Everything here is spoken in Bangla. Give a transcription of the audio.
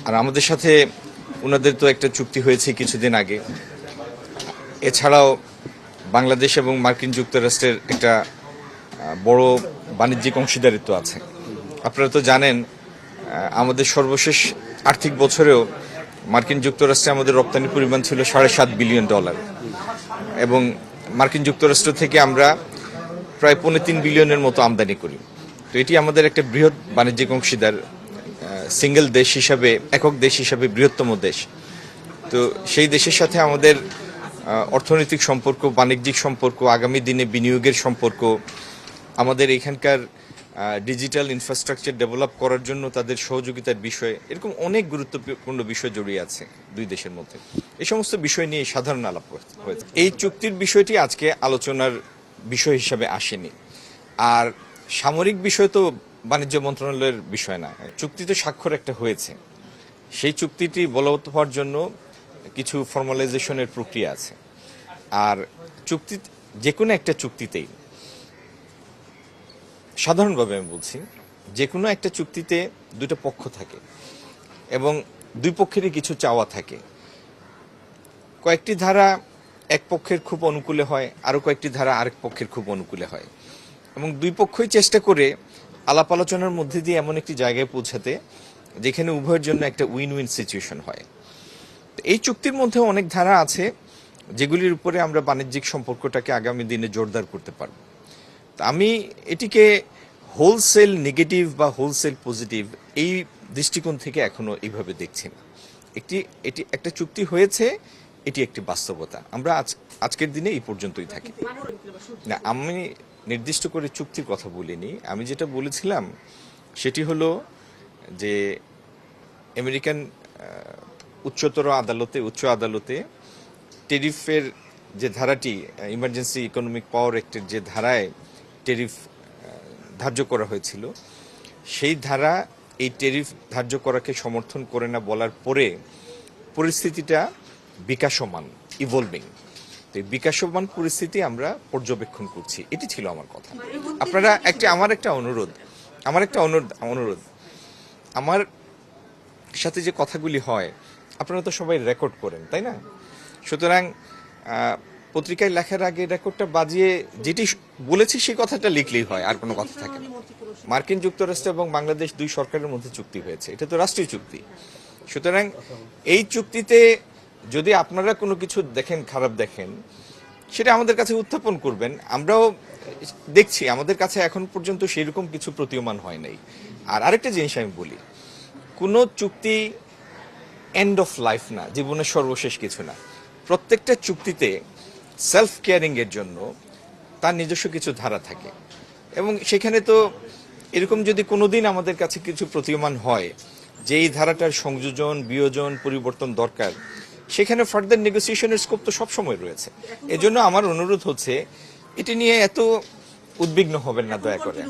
আর আমাদের সাথে ওনাদের তো একটা চুক্তি হয়েছে কিছুদিন আগে। এছাড়াও বাংলাদেশ এবং মার্কিন যুক্তরাষ্ট্রের একটা বড় বাণিজ্যিক অংশীদারিত্ব আছে। আপনারা তো জানেন আমাদের সর্বশেষ আর্থিক বছরেও মার্কিন যুক্তরাষ্ট্রে আমাদের রপ্তানির পরিমাণ ছিল $7.5 বিলিয়ন এবং মার্কিন যুক্তরাষ্ট্র থেকে আমরা প্রায় $3.25 বিলিয়নের মতো আমদানি করি। তো এটি আমাদের একটা বৃহৎ বাণিজ্যিক অংশীদার, সিঙ্গেল দেশ হিসাবে, একক দেশ হিসাবে বৃহত্তম দেশ। তো সেই দেশের সাথে আমাদের অর্থনৈতিক সম্পর্ক, বাণিজ্যিক সম্পর্ক, আগামী দিনে বিনিয়োগের সম্পর্ক, আমাদের এখানকার ডিজিটাল ইনফ্রাস্ট্রাকচার ডেভেলপ করার জন্য তাদের সহযোগিতার বিষয়, এরকম অনেক গুরুত্বপূর্ণ বিষয় জড়িয়ে আছে দুই দেশের মধ্যে। এই সমস্ত বিষয় নিয়ে সাধারণ আলাপ হয়েছে। এই চুক্তির বিষয়টি আজকে আলোচনার বিষয় হিসাবে আসেনি। আর সামরিক বিষয় তো বাণিজ্য মন্ত্রণালয়ের বিষয় না। চুক্তি তো স্বাক্ষর একটা হয়েছে, সেই চুক্তিটি বলবৎ হওয়ার জন্য কিছু ফর্মালাইজেশনের প্রক্রিয়া আছে। আর চুক্তি, যে কোনো একটা চুক্তিতেই, সাধারণভাবে আমি বলছি, যে কোনো একটা চুক্তিতে দুটো পক্ষ থাকে এবং দুই পক্ষেরই কিছু চাওয়া থাকে। কয়েকটি ধারা এক পক্ষের খুব অনুকূলে হয়, আরও কয়েকটি ধারা আরেক পক্ষের খুব অনুকূলে হয়, এবং দুই পক্ষই চেষ্টা করে আলাপ আলোচনার মধ্যে দিয়ে এমন একটি জায়গায় পৌঁছাতে যেখানে উভয়ের জন্য একটা উইন উইন সিচুয়েশন হয়। এই চুক্তির মধ্যে অনেক ধারা আছে যেগুলির উপরে আমরা বাণিজ্যিক সম্পর্কটাকে আগামী দিনে জোরদার করতে পারব। আমি এটিকে হোলসেল নেগেটিভ বা হোলসেল পজিটিভ এই দৃষ্টিকোণ থেকে এখনো এইভাবে দেখছি না। এটি একটা চুক্তি হয়েছে, এটি একটি বাস্তবতা। আমরা আজকের দিনে এই পর্যন্তই থাকি না। আমি নির্দিষ্ট করে চুক্তির কথা বলিনি। আমি যেটা বলেছিলাম সেটি হলো যে আমেরিকান উচ্চ আদালতে টেরিফের যে ধারাটি, ইমার্জেন্সি ইকোনমিক পাওয়ার অ্যাক্টের যে ধারায় টেরিফ ধার্য করা হয়েছিল, সেই ধারা এই টেরিফ ধার্য করাকে সমর্থন করে না বলার পরে পরিস্থিতিটা বিকাশমান, ইভলভিং। তো এই বিকাশমান পরিস্থিতি আমরা পর্যবেক্ষণ করছি, এটি ছিল আমার কথা। আপনারা আমার একটা অনুরোধ, আমার সাথে যে কথাগুলি হয় আপনারা তো সবাই রেকর্ড করেন, তাই না? সুতরাং পত্রিকায় লেখার আগে রেকর্ডটা বাজিয়ে যেটি বলেছি সেই কথাটা লিখলেই হয়, আর কোনো কথা থাকে না। মার্কিন যুক্তরাষ্ট্র এবং বাংলাদেশ দুই সরকারের মধ্যে চুক্তি হয়েছে, এটা তো রাষ্ট্রীয় চুক্তি। সুতরাং এই চুক্তিতে যদি আপনারা কোনো কিছু দেখেন, খারাপ দেখেন, সেটা আমাদের কাছে উত্থাপন করবেন। আমরাও দেখছি, আমাদের কাছে এখন পর্যন্ত সেরকম কিছু প্রতীয়মান হয় নাই। আর আরেকটা জিনিস আমি বলি, কোনো চুক্তি এন্ড অফ লাইফ না, জীবনের সর্বশেষ কিছু না। প্রত্যেকটা চুক্তিতে সেলফ কেয়ারিং এর জন্য তার নিজস্ব কিছু ধারা থাকে, এবং সেখানে তো এরকম যদি কোনোদিন আমাদের কাছে কিছু প্রতীয়মান হয় যে এই ধারাটার সংযোজন, বিয়োজন, পরিবর্তন দরকার, সেখানে ফার্দার নেগোসিয়েশনের স্কোপ তো সবসময় রয়েছে। এজন্য আমার অনুরোধ হচ্ছে, এটি নিয়ে এত উদ্বিগ্ন হবেন না দয়া করে।